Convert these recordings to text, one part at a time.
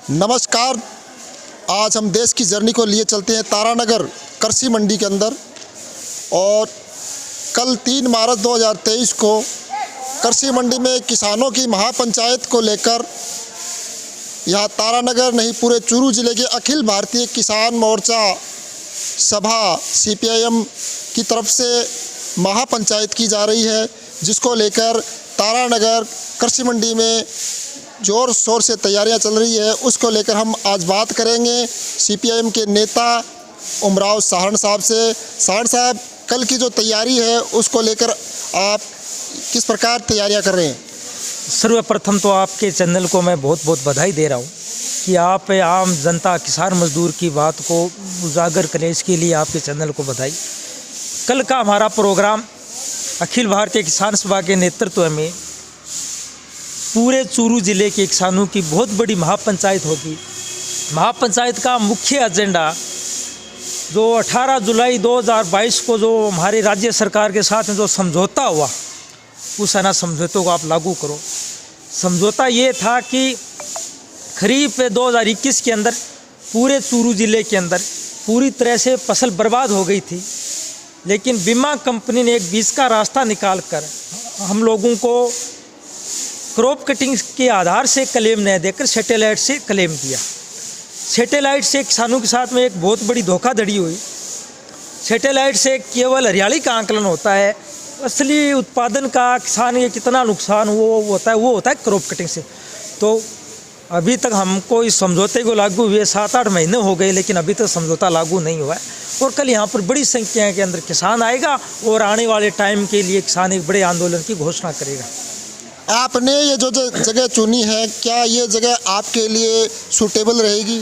नमस्कार। आज हम देश की जर्नी को लिए चलते हैं तारानगर कृषि मंडी के अंदर। और कल 3 मार्च 2023 को कृषि मंडी में किसानों की महापंचायत को लेकर यहाँ तारानगर नहीं पूरे चूरू जिले के अखिल भारतीय किसान मोर्चा सभा CPIM की तरफ से महापंचायत की जा रही है, जिसको लेकर तारानगर कृषि मंडी में ज़ोर शोर से तैयारियां चल रही है। उसको लेकर हम आज बात करेंगे CPIM के नेता उमराव साहन साहब से। साहन साहब, कल की जो तैयारी है उसको लेकर आप किस प्रकार तैयारियां कर रहे हैं? सर्वप्रथम तो आपके चैनल को मैं बहुत बहुत बधाई दे रहा हूँ कि आप आम जनता किसान मजदूर की बात को उजागर करें, इसके लिए आपके चैनल को बधाई। कल का हमारा प्रोग्राम अखिल भारतीय किसान सभा के नेतृत्व में पूरे चूरू जिले के किसानों की बहुत बड़ी महापंचायत होगी। महापंचायत का मुख्य एजेंडा जो 18 जुलाई 2022 को जो हमारी राज्य सरकार के साथ जो समझौता हुआ, उस समझौते को आप लागू करो। समझौता ये था कि खरीफ 2021 के अंदर पूरे चूरू जिले के अंदर पूरी तरह से फसल बर्बाद हो गई थी, लेकिन बीमा कंपनी ने एक बीच का रास्ता निकाल कर हम लोगों को क्रॉप कटिंग के आधार से क्लेम न देकर सैटेलाइट से क्लेम दिया। सैटेलाइट से किसानों के साथ में एक बहुत बड़ी धोखाधड़ी हुई। सैटेलाइट से केवल हरियाली का आंकलन होता है, असली उत्पादन का किसान ये कितना नुकसान वो होता है क्रॉप कटिंग से। तो अभी तक हमको इस समझौते को लागू हुए 7-8 महीने हो गए, लेकिन अभी तक समझौता लागू नहीं हुआ है। और कल यहाँ पर बड़ी संख्या के अंदर किसान आएगा और आने वाले टाइम के लिए किसान एक बड़े आंदोलन की घोषणा करेगा। आपने ये जो जगह चुनी है, क्या ये जगह आपके लिए सूटेबल रहेगी?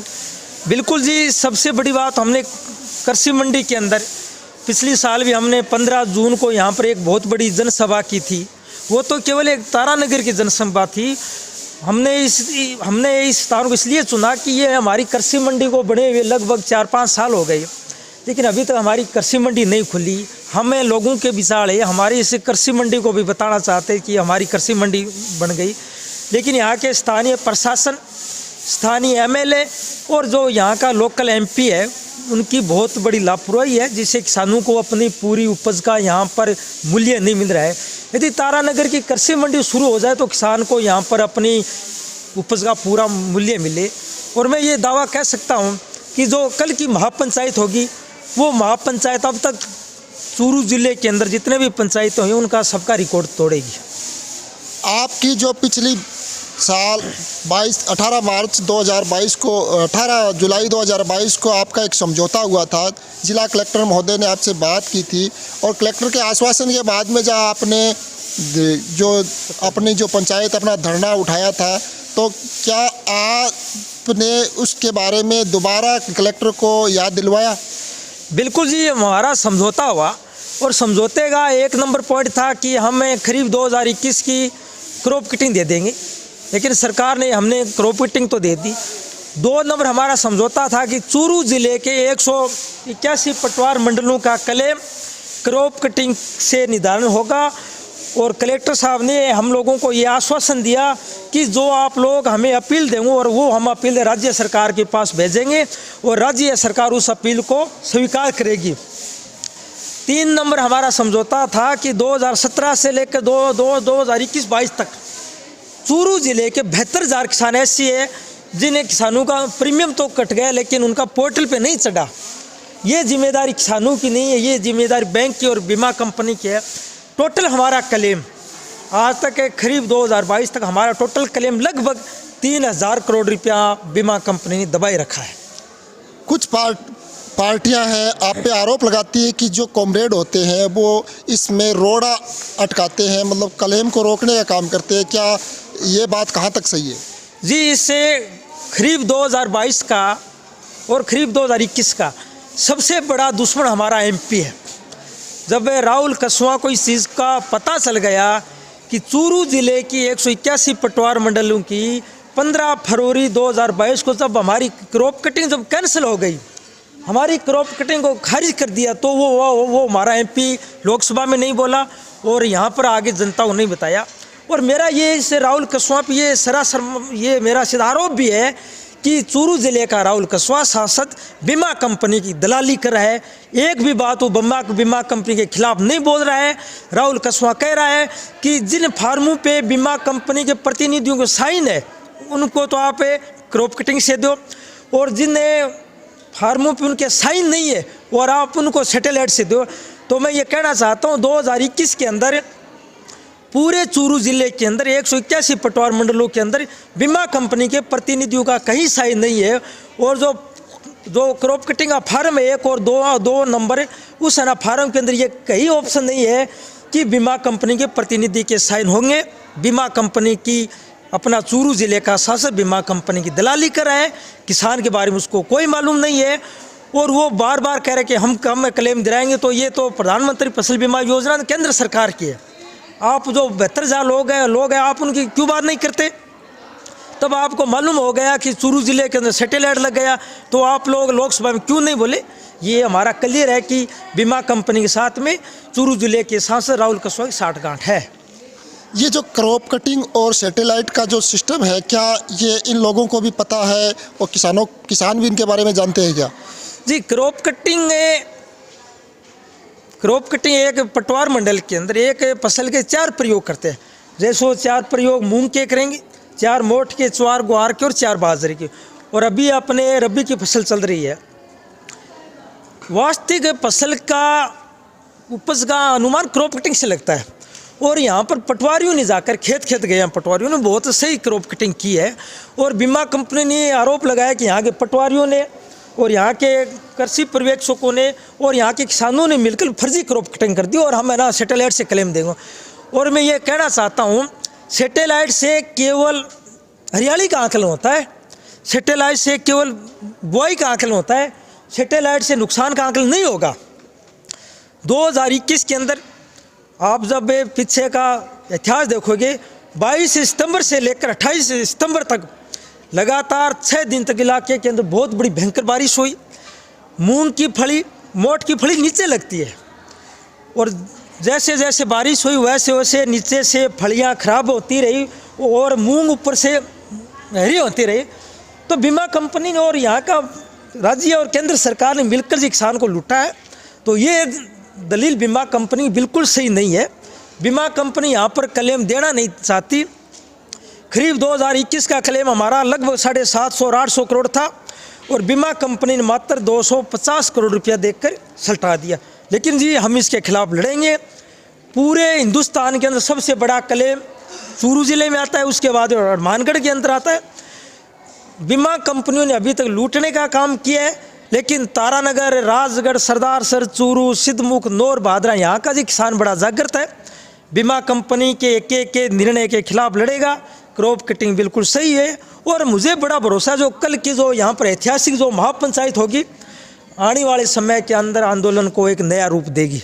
बिल्कुल जी। सबसे बड़ी बात, हमने कृषि मंडी के अंदर पिछली साल भी हमने 15 जून को यहाँ पर एक बहुत बड़ी जनसभा की थी। वो तो केवल एक तारानगर की जनसभा थी। हमने इस स्थान को इसलिए चुना कि ये हमारी कृषि मंडी को बने हुए लगभग 4-5 साल हो गए, लेकिन अभी तक हमारी कृषि मंडी नहीं खुली। हमें लोगों के विचार है, हमारी इस कृषि मंडी को भी बताना चाहते हैं कि हमारी कृषि मंडी बन गई, लेकिन यहाँ के स्थानीय प्रशासन, स्थानीय MLA और जो यहाँ का लोकल MP है, उनकी बहुत बड़ी लापरवाही है, जिससे किसानों को अपनी पूरी उपज का यहाँ पर मूल्य नहीं मिल रहा है। यदि तारानगर की कृषि मंडी शुरू हो जाए तो किसान को यहाँ पर अपनी उपज का पूरा मूल्य मिले। और मैं ये दावा कह सकता हूँ कि जो कल की महापंचायत होगी, वो महापंचायत अब तक चूरू जिले के अंदर जितने भी पंचायतें हुई उनका सबका रिकॉर्ड तोड़ेगी। आपकी जो पिछली साल 18 मार्च 2022 को 18 जुलाई 2022 को आपका एक समझौता हुआ था, जिला कलेक्टर महोदय ने आपसे बात की थी और कलेक्टर के आश्वासन के बाद में जब आपने अपनी जो पंचायत अपना धरना उठाया था, तो क्या आपने उसके बारे में दोबारा कलेक्टर को याद दिलवाया? बिल्कुल जी। हमारा समझौता हुआ और समझौते का 1 नंबर पॉइंट था कि हमें खरीफ 2021 की क्रॉप कटिंग दे देंगे, लेकिन सरकार ने हमने क्रॉप कटिंग तो दे दी। 2 नंबर हमारा समझौता था कि चूरू जिले के 181 पटवार मंडलों का क्लेम क्रॉप कटिंग से निर्धारण होगा। और कलेक्टर साहब ने हम लोगों को ये आश्वासन दिया कि जो आप लोग हमें अपील देंगे और वो हम अपील राज्य सरकार के पास भेजेंगे और राज्य सरकार उस अपील को स्वीकार करेगी। 3 नंबर हमारा समझौता था कि 2017 से लेकर 2021-22 तक चूरू जिले के 72,000 किसान ऐसी है जिन्हें किसानों का प्रीमियम तो कट गया, लेकिन उनका पोर्टल पे नहीं चढ़ा। ये जिम्मेदारी किसानों की नहीं है, ये जिम्मेदारी बैंक की और बीमा कंपनी की है। टोटल हमारा क्लेम आज तक खरीफ 2022 तक हमारा टोटल क्लेम लगभग 3,000 करोड़ रुपया बीमा कंपनी ने दबाए रखा है। कुछ पार्टियां हैं आप पे आरोप लगाती है कि जो कॉमरेड होते हैं वो इसमें रोड़ा अटकाते हैं, मतलब क्लेम को रोकने का काम करते हैं। क्या ये बात कहाँ तक सही है? जी, इससे खरीफ 2022 का और खरीफ 2021 का सबसे बड़ा दुश्मन हमारा MP है। जब राहुल कसवा को इस चीज़ का पता चल गया कि चूरू जिले की 181 पटवार मंडलों की 15 फरवरी 2022 को जब हमारी क्रॉप कटिंग जब कैंसिल हो गई, हमारी क्रॉप कटिंग को खारिज कर दिया, तो वो हमारा MP लोकसभा में नहीं बोला और यहाँ पर आगे जनता को नहीं बताया। और मेरा ये इससे राहुल कसवा पे ये सरासर ये मेरा सीधा आरोप भी है कि चूरू जिले का राहुल कस्वा सांसद बीमा कंपनी की दलाली कर रहा है। एक भी बात वो बीमा कंपनी के खिलाफ नहीं बोल रहा है। राहुल कस्वा कह रहा है कि जिन फार्मों पे बीमा कंपनी के प्रतिनिधियों को साइन है उनको तो आप क्रॉप कटिंग से दो, और जिन फार्मों पे उनके साइन नहीं है और आप उनको सैटेलाइट से दो। तो मैं ये कहना चाहता हूँ 2021 के अंदर पूरे चूरू जिले के अंदर 181 पटवार मंडलों के अंदर बीमा कंपनी के प्रतिनिधियों का कहीं साइन नहीं है, और जो क्रॉप कटिंग का फार्म है 1 और 2 नंबर, उस फार्म के अंदर ये कहीं ऑप्शन नहीं है कि बीमा कंपनी के प्रतिनिधि के साइन होंगे। बीमा कंपनी की अपना चूरू जिले का शासक बीमा कंपनी की दलाली कर रहा है, किसान के बारे में उसको कोई मालूम नहीं है, और वो बार बार कह रहे कि हम कम क्लेम दिलाएंगे। तो ये तो प्रधानमंत्री फसल बीमा योजना केंद्र सरकार की है। आप जो 72,000 लोग हैं आप उनकी क्यों बात नहीं करते? तब आपको मालूम हो गया कि चूरू जिले के अंदर सैटेलाइट लग गया, तो आप लोग लोकसभा में क्यों नहीं बोले? ये हमारा क्लियर है कि बीमा कंपनी के साथ में चूरू जिले के सांसद राहुल कस्वा की साठगांठ है। ये जो क्रॉप कटिंग और सैटेलाइट का जो सिस्टम है, क्या ये इन लोगों को भी पता है और किसान भी इनके बारे में जानते हैं क्या? जी, क्रॉप कटिंग एक पटवार मंडल के अंदर एक फसल के 4 प्रयोग करते हैं। जैसे 4 प्रयोग मूंग के करेंगे, 4 मोठ के, 4 ग्वार के और 4 बाजरे के। और अभी अपने रबी की फसल चल रही है। वास्तविक फसल का उपज का अनुमान क्रॉप कटिंग से लगता है, और यहाँ पर पटवारियों ने जाकर खेत गए हैं, पटवारियों ने बहुत सही क्रॉप कटिंग की है। और बीमा कंपनी ने आरोप लगाया कि यहाँ के पटवारियों ने और यहाँ के कृषि पर्यवेक्षकों ने और यहाँ के किसानों ने मिलकर फर्जी क्रॉप कटिंग कर दी, और हम है ना सैटेलाइट से क्लेम देंगे। और मैं ये कहना चाहता हूँ, सैटेलाइट से केवल हरियाली का आकलन होता है, सैटेलाइट से केवल बुआई का आकलन होता है, सैटेलाइट से नुकसान का आकलन नहीं होगा। 2021 के अंदर आप जब पीछे का इतिहास देखोगे, 22 सितंबर से लेकर 28 सितंबर तक लगातार 6 दिन तक इलाके के अंदर बहुत बड़ी भयंकर बारिश हुई। मूंग की फली, मोठ की फली नीचे लगती है, और जैसे जैसे बारिश हुई वैसे वैसे नीचे से फलियां खराब होती रही और मूंग ऊपर से हरी होती रही। तो बीमा कंपनी ने और यहाँ का राज्य और केंद्र सरकार ने मिलकर जी किसान को लूटा है। तो ये दलील बीमा कंपनी बिल्कुल सही नहीं है। बीमा कंपनी यहाँ पर क्लेम देना नहीं चाहती। खरीफ 2021 का क्लेम हमारा लगभग 750 और 800 करोड़ था, और बीमा कंपनी ने मात्र 250 करोड़ रुपया देकर सल्टा दिया। लेकिन जी हम इसके खिलाफ लड़ेंगे। पूरे हिंदुस्तान के अंदर सबसे बड़ा क्लेम चूरू जिले में आता है, उसके बाद हनुमानगढ़ के अंदर आता है। बीमा कंपनियों ने अभी तक लूटने का काम किया है, लेकिन तारानगर, राजगढ़, सरदारसर, चूरू, सिद्धमुख, नौर, भादरा यहाँ का जी किसान बड़ा जागृत है। बीमा कंपनी के एक निर्णय के खिलाफ लड़ेगा। क्रॉप कटिंग बिल्कुल सही है, और मुझे बड़ा भरोसा जो कल की जो यहाँ पर ऐतिहासिक जो महापंचायत होगी, आने वाले समय के अंदर आंदोलन को एक नया रूप देगी।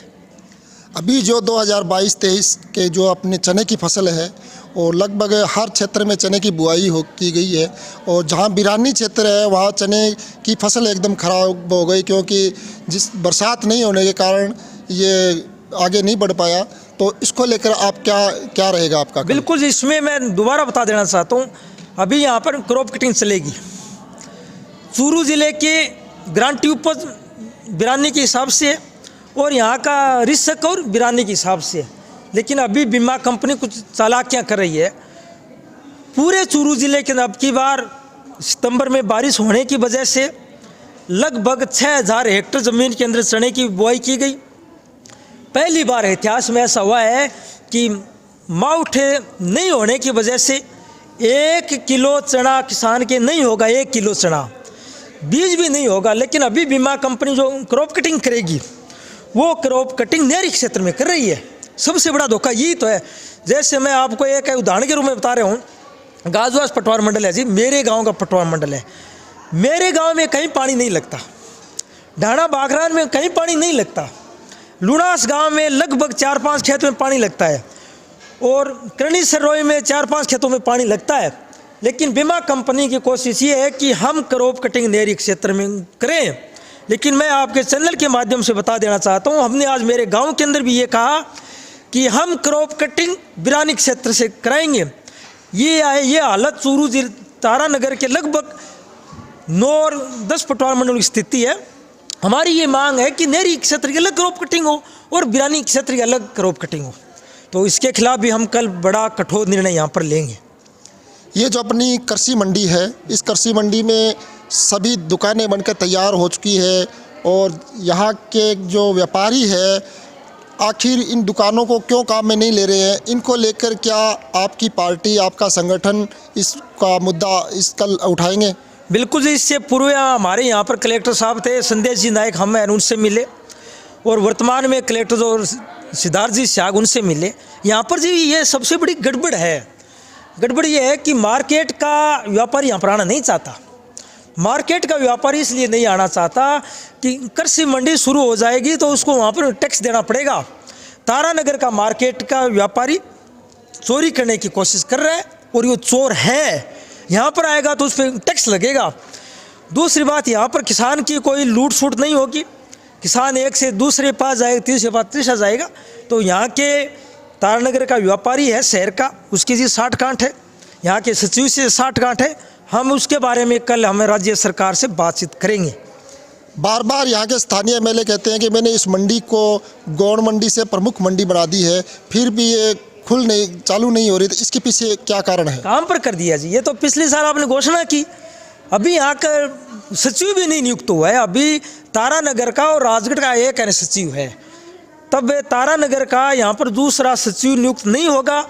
अभी जो 2022-23 के जो अपने चने की फसल है, और लगभग हर क्षेत्र में चने की बुआई की गई है, और जहाँ बिरानी क्षेत्र है वहाँ चने की फसल एकदम ख़राब हो गई, क्योंकि जिस बरसात नहीं होने के कारण ये आगे नहीं बढ़ पाया। तो इसको लेकर आप क्या रहेगा आपका? बिल्कुल, इसमें मैं दोबारा बता देना चाहता हूँ, अभी यहाँ पर क्रॉप कटिंग चलेगी। चूरू ज़िले के ग्रांटी उपज बिरानी के हिसाब से, और यहाँ का रिस्क और बिरानी के हिसाब से। लेकिन अभी बीमा कंपनी कुछ चालाकियाँ कर रही है। पूरे चूरू ज़िले के अंदर अब की बार सितंबर में बारिश होने की वजह से लगभग 6000 हेक्टेयर ज़मीन के अंदर चने की बुआई की गई। पहली बार इतिहास में ऐसा हुआ है कि मावठ नहीं होने की वजह से 1 किलो चना किसान के नहीं होगा, 1 किलो चना, बीज भी नहीं होगा। लेकिन अभी बीमा कंपनी जो क्रॉप कटिंग करेगी वो क्रॉप कटिंग नहरी क्षेत्र में कर रही है। सबसे बड़ा धोखा यही तो है। जैसे मैं आपको एक उदाहरण के रूप में बता रहा हूँ, गाजवास पटवार मंडल है जी, मेरे गांव का पटवार मंडल है। मेरे गांव में कहीं पानी नहीं लगता, ढाणा बागरान में कहीं पानी नहीं लगता, लुणास गांव में लगभग 4-5 खेत में पानी लगता है, और करणी सररोई में 4-5 खेतों में पानी लगता है। लेकिन बीमा कंपनी की कोशिश ये है कि हम क्रॉप कटिंग नहरी क्षेत्र में करें। लेकिन मैं आपके चैनल के माध्यम से बता देना चाहता हूँ, हमने आज मेरे गांव के अंदर भी ये कहा कि हम क्रॉप कटिंग बिरानी क्षेत्र से कराएंगे। ये हालत चूरू तारानगर के लगभग 9 और 10 पटवार मंडल की स्थिति है। हमारी ये मांग है कि नहरी क्षेत्र की अलग क्रॉप कटिंग हो और बिरानी क्षेत्र की अलग क्रॉप कटिंग हो। तो इसके खिलाफ भी हम कल बड़ा कठोर निर्णय यहाँ पर लेंगे। ये जो अपनी कृषि मंडी है, इस कृषि मंडी में सभी दुकानें बनकर तैयार हो चुकी है और यहाँ के जो व्यापारी है आखिर इन दुकानों को क्यों काम में नहीं ले रहे हैं, इनको लेकर क्या आपकी पार्टी, आपका संगठन इसका मुद्दा इस कल उठाएंगे? बिल्कुल जी, इससे पूर्व हमारे यहाँ पर कलेक्टर साहब थे संदेश जी नायक, हम उनसे मिले और वर्तमान में कलेक्टर जो सिद्धार्थ जी स्याग उनसे मिले। यहाँ पर जी ये सबसे बड़ी गड़बड़ है। गड़बड़ ये है कि मार्केट का व्यापारी यहाँ पर आना नहीं चाहता। मार्केट का व्यापारी इसलिए नहीं आना चाहता कि कृषि मंडी शुरू हो जाएगी तो उसको वहाँ पर टैक्स देना पड़ेगा। तारानगर का मार्केट का व्यापारी चोरी करने की कोशिश कर रहा है और ये चोर है। यहाँ पर आएगा तो उस पर टैक्स लगेगा। दूसरी बात, यहाँ पर किसान की कोई लूट सूट नहीं होगी। किसान एक से दूसरे पास जाएगा, तीसरे पास तीसरा जाएगा। तो यहाँ के तारानगर का व्यापारी है शहर का, उसकी जी 60 गांठ है। यहाँ के सचिव से 60 गांठ है। हम उसके बारे में कल हमें राज्य सरकार से बातचीत करेंगे। बार बार यहाँ के स्थानीय एमएलए कहते हैं कि मैंने इस मंडी को गौड़ मंडी से प्रमुख मंडी बना दी है, फिर भी ये चालू नहीं हो रही। तो इसके पीछे क्या कारण है? काम पर कर दिया जी। ये तो पिछले साल आपने घोषणा की, अभी यहाँ का सचिव भी नहीं नियुक्त हुआ है। अभी तारानगर का और राजगढ़ का एक सचिव है, तब तारानगर का यहाँ पर दूसरा सचिव नियुक्त नहीं होगा,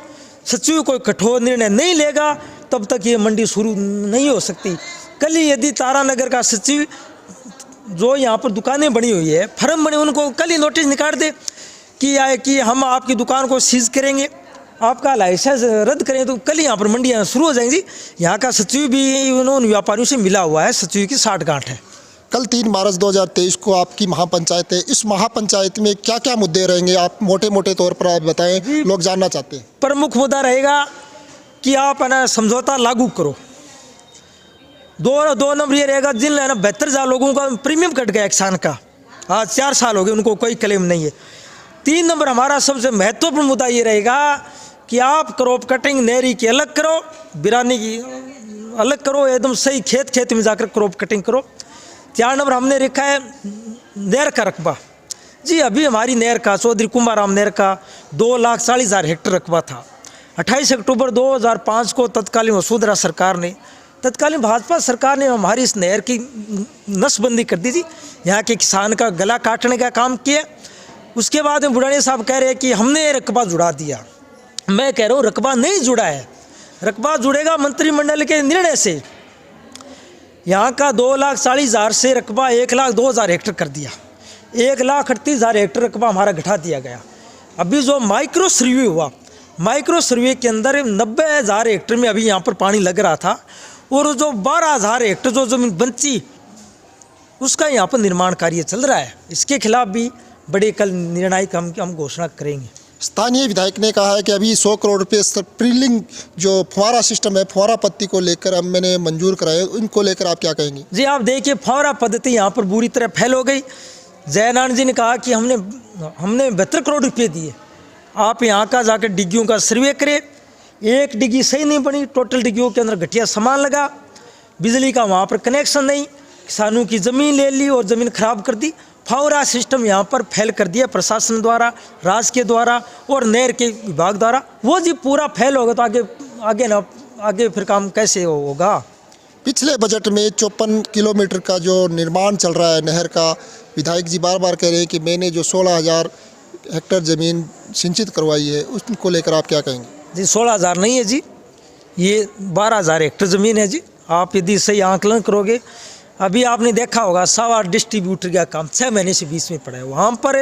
सचिव कोई कठोर निर्णय नहीं लेगा, तब तक ये मंडी शुरू नहीं हो सकती। कल ही यदि तारानगर का सचिव जो यहाँ पर दुकानें बनी हुई है, फर्म बने, उनको कल ही नोटिस निकाल दे कि हम आपकी दुकान को सीज करेंगे, आपका लाइसेंस रद्द करें, तो कल यहाँ पर मंडियाँ शुरू हो जाएंगी। यहाँ का सचिव भी उन व्यापारियों से मिला हुआ है, सचिव की 60 गांठ है। कल 3 मार्च 2023 को आपकी महापंचायत है। इस महापंचायत में क्या क्या मुद्दे रहेंगे, आप मोटे मोटे तौर पर आप बताएं, लोग जानना चाहते हैं। प्रमुख मुद्दा रहेगा कि आप समझौता लागू करो। दो नंबर ये रहेगा, जिन 72,000 लोगों का प्रीमियम कट गया किसान का, आज 4 साल हो गए, उनको कोई क्लेम नहीं है। 3 नंबर हमारा सबसे महत्वपूर्ण मुद्दा ये रहेगा कि आप क्रॉप कटिंग नहरी की अलग करो, बिरानी की अलग करो, एकदम सही खेत में जाकर क्रॉप कटिंग करो। 4 नंबर हमने रखा है नहर का रकबा। जी अभी हमारी नहर का, चौधरी कुंभाराम नहर का 2,40,000 हेक्टेयर रकबा था। 28 अक्टूबर 2005 को तत्कालीन वसुंधरा सरकार ने, तत्कालीन भाजपा सरकार ने हमारी इस नहर की नसबंदी कर दी थी, यहाँ के किसान का गला काटने का काम किया। उसके बाद में बुढ़ानी साहब कह रहे हैं कि हमने रकबा जुड़ा दिया। मैं कह रहा हूँ रकबा नहीं जुड़ा है, रकबा जुड़ेगा मंत्रिमंडल के निर्णय से। यहाँ का 2,40,000 से रकबा 1,02,000 हेक्टेयर कर दिया, 1,38,000 हेक्टेयर रकबा हमारा घटा दिया गया। अभी जो माइक्रो सर्वे हुआ, माइक्रो सर्वे के अंदर 90,000 हेक्टेयर में अभी यहाँ पर पानी लग रहा था और जो 12,000 हेक्टेयर जो जमीन बची उसका यहाँ पर निर्माण कार्य चल रहा है। इसके खिलाफ भी बड़े कल निर्णायक हम घोषणा करेंगे। स्थानीय विधायक ने कहा है कि अभी 100 करोड़ रुपये स्प्रिंकलिंग जो फुहारा सिस्टम है, फुहारा पद्धति को लेकर हम मैंने मंजूर कराए, इनको लेकर आप क्या कहेंगे? जी आप देखिए, फुहारा पद्धति यहाँ पर बुरी तरह फैल हो गई। जयनारायण जी ने कहा कि हमने 72 करोड़ रुपये दिए, आप यहाँ का जाकर डिग्गियों का सर्वे करें। एक डिग्गी सही नहीं बनी, टोटल डिग्गियों के अंदर घटिया सामान लगा, बिजली का वहाँ पर कनेक्शन नहीं, किसानों की ज़मीन ले ली और ज़मीन खराब कर दी। फौरा सिस्टम यहाँ पर फैल कर दिया प्रशासन द्वारा, राज्य के द्वारा और नहर के विभाग द्वारा। वो जी पूरा फैल होगा तो आगे फिर काम कैसे होगा? पिछले बजट में 54 किलोमीटर का जो निर्माण चल रहा है नहर का, विधायक जी बार बार कह रहे हैं कि मैंने जो 16,000 हेक्टेयर ज़मीन सिंचित करवाई है, उसको लेकर आप क्या कहेंगे? जी 16,000 नहीं है जी, ये 12,000 हेक्टेयर ज़मीन है जी। आप यदि सही आंकलन करोगे, अभी आपने देखा होगा सावा डिस्ट्रीब्यूटर का काम 6 महीने से बीच में पड़ा है। वहाँ पर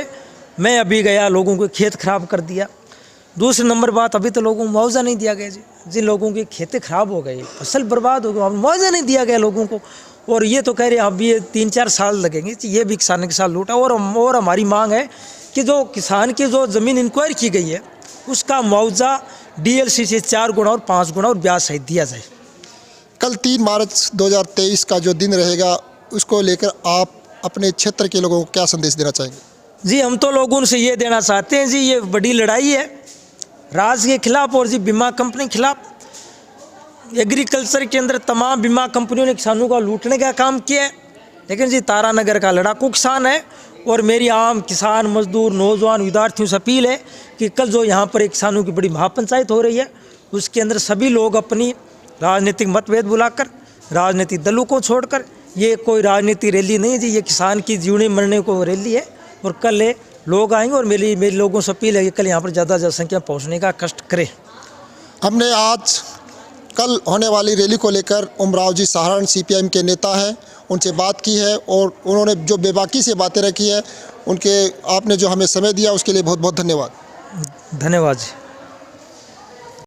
मैं अभी गया, लोगों के खेत खराब कर दिया। दूसरी नंबर बात, अभी तो लोगों को मुआवजा नहीं दिया गया जी। जिन लोगों के खेतें खराब हो गए, फसल बर्बाद हो गई, मुआवजा नहीं दिया गया लोगों को। और ये तो कह रहे हैं अभी ये 3-4 साल लगेंगे। ये भी किसान के साथ लूटा। और हमारी मांग है कि जो किसान की जो ज़मीन इंक्वायरी की गई है उसका मुआवजा DLC से 4 गुना और 5 गुना और ब्याज सहित दिया जाए। कल 3 मार्च 2023 का जो दिन रहेगा, उसको लेकर आप अपने क्षेत्र के लोगों को क्या संदेश देना चाहेंगे? जी हम तो लोगों से ये देना चाहते हैं जी, ये बड़ी लड़ाई है राज्य के खिलाफ और जी बीमा कंपनी के खिलाफ। एग्रीकल्चर के अंदर तमाम बीमा कंपनियों ने किसानों का लूटने का काम किया है, लेकिन जी तारानगर का लड़ाकू किसान है। और मेरी आम किसान मजदूर नौजवान विद्यार्थियों से अपील है कि कल जो यहाँ पर एक किसानों की बड़ी महापंचायत हो रही है, उसके अंदर सभी लोग अपनी राजनीतिक मतभेद बुलाकर, राजनीतिक दलों को छोड़कर, ये कोई राजनीतिक रैली नहीं है जी, ये किसान की जीवनी मरने को रैली है। और कल ये लोग आएंगे और मेरी लोगों से अपील है कि कल यहाँ पर ज़्यादा जनसंख्या पहुँचने का कष्ट करें। हमने आज कल होने वाली रैली को लेकर उमराव जी सहारण CPIM के नेता हैं, उनसे बात की है और उन्होंने जो बेबाकी से बातें रखी है, उनके आपने जो हमें समय दिया उसके लिए बहुत बहुत धन्यवाद। धन्यवाद जी।